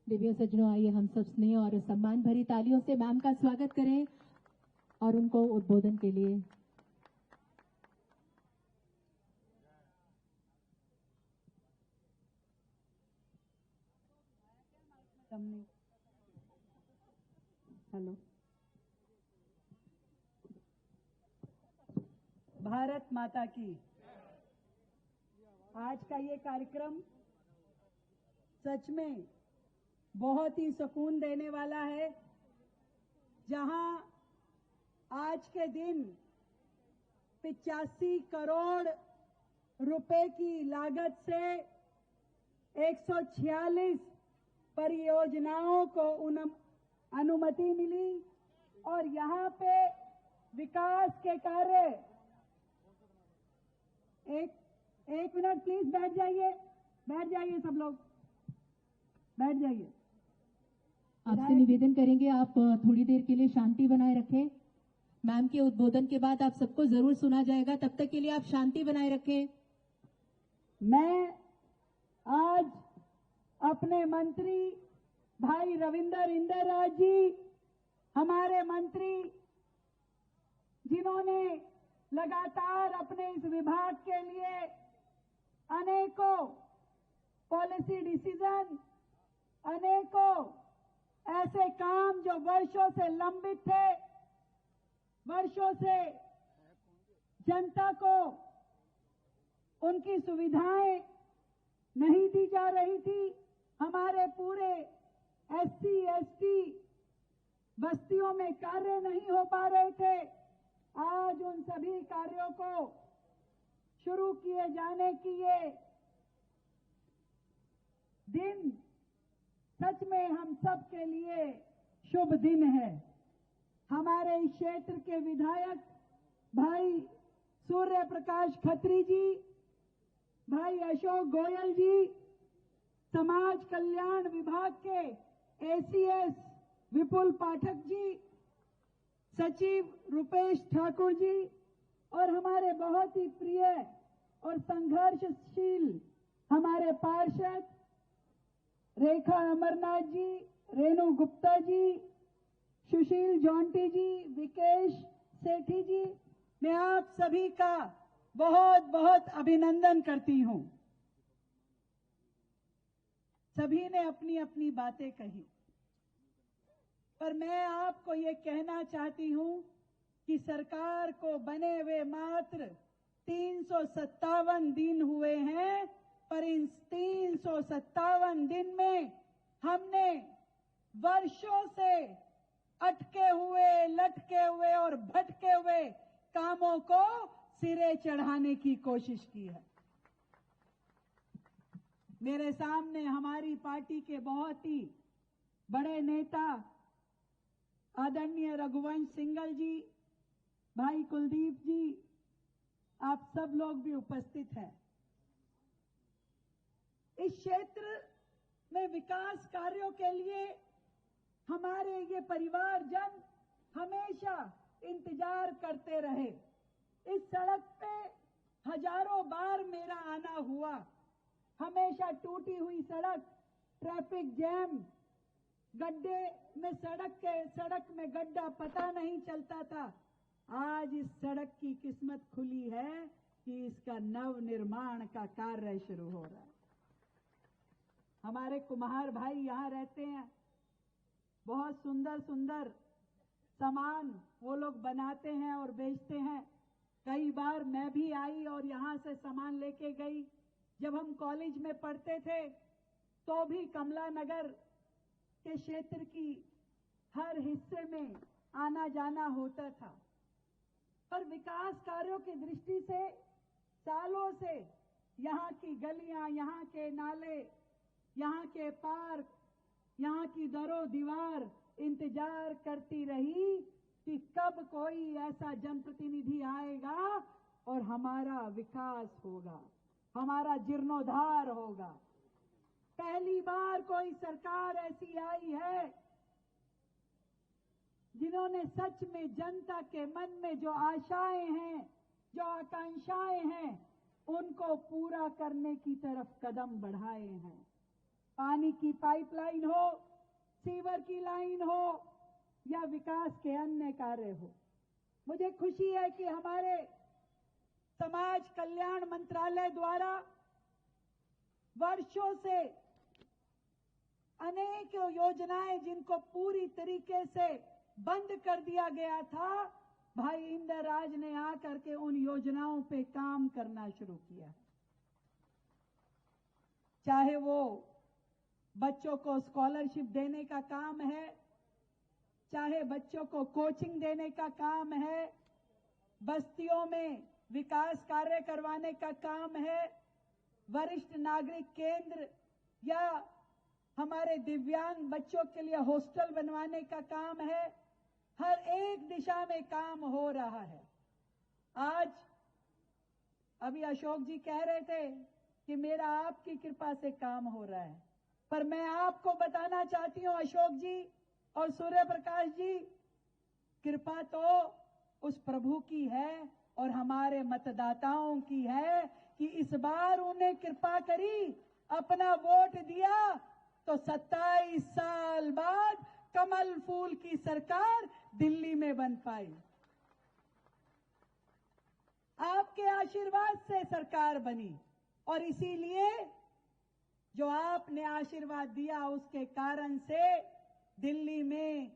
दिव्य सज्जनों, आइए हम सब स्नेह और सम्मान भरी तालियों से मैम का स्वागत करें और उनको उद्बोधन के लिए हेलो। भारत माता की। आज का ये कार्यक्रम सच में बहुत ही सुकून देने वाला है, जहां आज के दिन 85 करोड़ रुपए की लागत से 146 परियोजनाओं को अनुमति मिली और यहाँ पे विकास के कार्य एक मिनट प्लीज बैठ जाइए सब लोग बैठ जाइए। आपसे निवेदन करेंगे आप थोड़ी देर के लिए शांति बनाए रखें। मैम के उद्बोधन के बाद आप सबको जरूर सुना जाएगा, तब तक के लिए आप शांति बनाए रखें। मैं आज अपने मंत्री भाई रविंदर इंदरराज जी, हमारे मंत्री जिन्होंने लगातार अपने इस विभाग के लिए अनेकों पॉलिसी डिसीजन, अनेकों ऐसे काम जो वर्षों से लंबित थे, वर्षों से जनता को उनकी सुविधाएं नहीं दी जा रही थी, हमारे पूरे एससी एसटी बस्तियों में कार्य नहीं हो पा रहे थे। आज उन सभी कार्यों को शुरू किए जाने की ये दिन सच में हम सब के लिए शुभ दिन है। हमारे इस क्षेत्र के विधायक भाई सूर्य प्रकाश खत्री जी, भाई अशोक गोयल जी, समाज कल्याण विभाग के एसीएस विपुल पाठक जी, सचिव रुपेश ठाकुर जी और हमारे बहुत ही प्रिय और संघर्षशील हमारे पार्षद रेखा अमरनाथ जी, रेणु गुप्ता जी, सुशील जॉन्टी जी, विकेश सेठी जी, मैं आप सभी का बहुत बहुत अभिनंदन करती हूं। सभी ने अपनी अपनी बातें कही, पर मैं आपको ये कहना चाहती हूं कि सरकार को बने हुए मात्र 357 दिन हुए हैं, पर इन 357 दिन में हमने वर्षों से अटके हुए, लटके हुए और भटके हुए कामों को सिरे चढ़ाने की कोशिश की है। मेरे सामने हमारी पार्टी के बहुत ही बड़े नेता आदरणीय रघुवंश सिंघल जी, भाई कुलदीप जी, आप सब लोग भी उपस्थित हैं। इस क्षेत्र में विकास कार्यों के लिए हमारे ये परिवारजन हमेशा इंतजार करते रहे। इस सड़क पे हजारों बार मेरा आना हुआ, हमेशा टूटी हुई सड़क, ट्रैफिक जैम, गड्ढे में सड़क में गड्ढा पता नहीं चलता था। आज इस सड़क की किस्मत खुली है कि इसका नव निर्माण का कार्य शुरू हो रहा है। हमारे कुम्हार भाई यहां रहते हैं, बहुत सुंदर सुंदर सामान वो लोग बनाते हैं और बेचते हैं। कई बार मैं भी आई और यहां से सामान लेके गई। जब हम कॉलेज में पढ़ते थे तो भी कमला नगर के क्षेत्र की हर हिस्से में आना जाना होता था, पर विकास कार्यों की दृष्टि से सालों से यहाँ की गलियां, यहाँ के नाले, यहाँ के पार्क, यहाँ की दरो दीवार इंतजार करती रही कि कब कोई ऐसा जनप्रतिनिधि आएगा और हमारा विकास होगा, हमारा जीर्णोद्धार होगा। पहली बार कोई सरकार ऐसी आई है जिन्होंने सच में जनता के मन में जो आशाएं हैं, जो आकांक्षाएं हैं, उनको पूरा करने की तरफ कदम बढ़ाए हैं। पानी की पाइपलाइन हो, सीवर की लाइन हो या विकास के अन्य कार्य हो। मुझे खुशी है कि हमारे समाज कल्याण मंत्रालय द्वारा वर्षों से अनेक योजनाएं जिनको पूरी तरीके से बंद कर दिया गया था, भाई इंदर राज ने आकर के उन योजनाओं पे काम करना शुरू किया। चाहे वो बच्चों को स्कॉलरशिप देने का काम है, चाहे बच्चों को कोचिंग देने का काम है, बस्तियों में विकास कार्य करवाने का काम है, वरिष्ठ नागरिक केंद्र या हमारे दिव्यांग बच्चों के लिए हॉस्टल बनवाने का काम है। हर एक दिशा में काम हो रहा है। आज अभी अशोक जी कह रहे थे कि मेरा आपकी कृपा से काम हो रहा है, पर मैं आपको बताना चाहती हूं अशोक जी और सूर्य प्रकाश जी, कृपा तो उस प्रभु की है और हमारे मतदाताओं की है कि इस बार उन्हें कृपा करी, अपना वोट दिया तो 27 साल बाद कमल फूल की सरकार दिल्ली में बन पाई। आपके आशीर्वाद से सरकार बनी और इसीलिए जो आपने आशीर्वाद दिया उसके कारण से दिल्ली में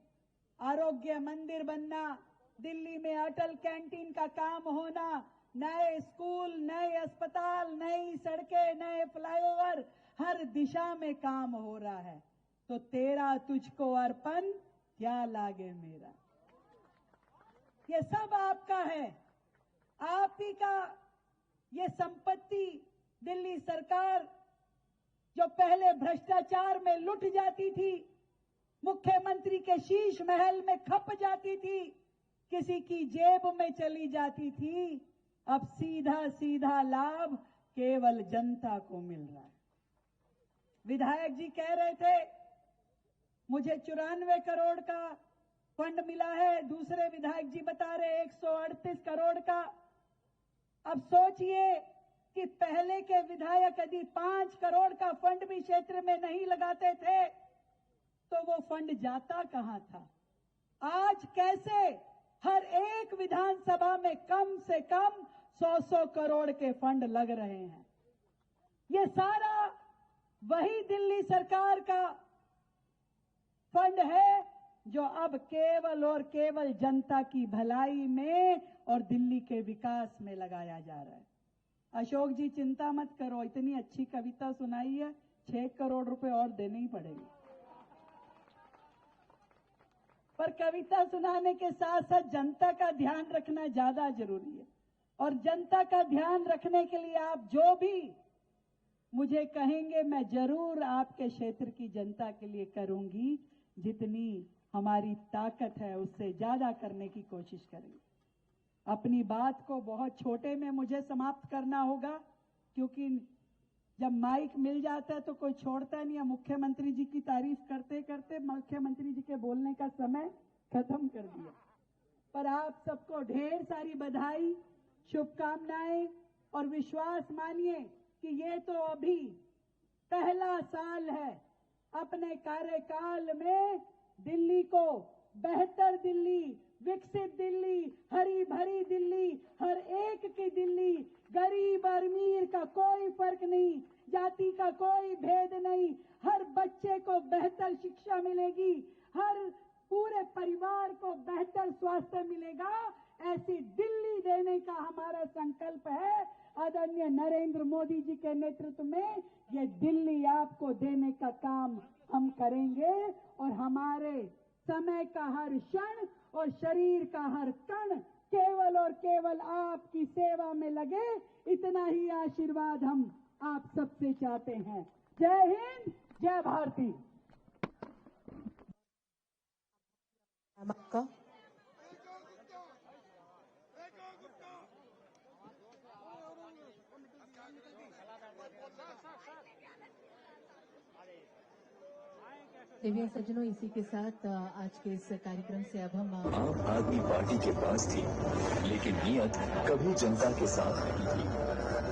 आरोग्य मंदिर बनना, दिल्ली में अटल कैंटीन का काम होना, नए स्कूल, नए अस्पताल, नई सड़कें, नए फ्लाईओवर, हर दिशा में काम हो रहा है। तो तेरा तुझको अर्पण क्या लागे मेरा, ये सब आपका है, आप ही का ये संपत्ति। दिल्ली सरकार जो पहले भ्रष्टाचार में लुट जाती थी, मुख्यमंत्री के शीश महल में खप जाती थी, किसी की जेब में चली जाती थी, अब सीधा सीधा लाभ केवल जनता को मिल रहा है। विधायक जी कह रहे थे मुझे 94 करोड़ का फंड मिला है, दूसरे विधायक जी बता रहे 138 करोड़ का। अब सोचिए कि पहले के विधायक यदि 5 करोड़ का फंड भी क्षेत्र में नहीं लगाते थे तो वो फंड जाता कहां था। आज कैसे हर एक विधानसभा में कम से कम 100-100 करोड़ के फंड लग रहे हैं। ये सारा वही दिल्ली सरकार का फंड है जो अब केवल और केवल जनता की भलाई में और दिल्ली के विकास में लगाया जा रहा है। अशोक जी चिंता मत करो, इतनी अच्छी कविता सुनाई है, 6 करोड़ रुपए और देने ही पड़ेंगे। पर कविता सुनाने के साथ साथ जनता का ध्यान रखना ज्यादा जरूरी है, और जनता का ध्यान रखने के लिए आप जो भी मुझे कहेंगे मैं जरूर आपके क्षेत्र की जनता के लिए करूंगी। जितनी हमारी ताकत है उससे ज्यादा करने की कोशिश करेंगे। अपनी बात को बहुत छोटे में मुझे समाप्त करना होगा, क्योंकि जब माइक मिल जाता है तो कोई छोड़ता नहीं है। मुख्यमंत्री जी की तारीफ करते करते मुख्यमंत्री जी के बोलने का समय खत्म कर दिया। पर आप सबको ढेर सारी बधाई, शुभकामनाएं और विश्वास मानिए कि ये तो अभी पहला साल है। अपने कार्यकाल में दिल्ली को बेहतर दिल्ली, विकसित दिल्ली, हरी भरी दिल्ली, हर एक की दिल्ली, गरीब और अमीर का कोई फर्क नहीं, जाति का कोई भेद नहीं, हर बच्चे को बेहतर शिक्षा मिलेगी, हर पूरे परिवार को बेहतर स्वास्थ्य मिलेगा, ऐसी दिल्ली देने का हमारा संकल्प है। आदरणीय नरेंद्र मोदी जी के नेतृत्व में ये दिल्ली आपको देने का काम हम करेंगे, और हमारे समय का हर क्षण और शरीर का हर कण केवल और केवल आपकी सेवा में लगे, इतना ही आशीर्वाद हम आप सबसे चाहते हैं। जय हिंद, जय भारती। आपका दिव्या सज्जनों, इसी के साथ आज के इस कार्यक्रम से अब हम आम आदमी पार्टी के पास थी, लेकिन नियत कभी जनता के साथ नहीं थी।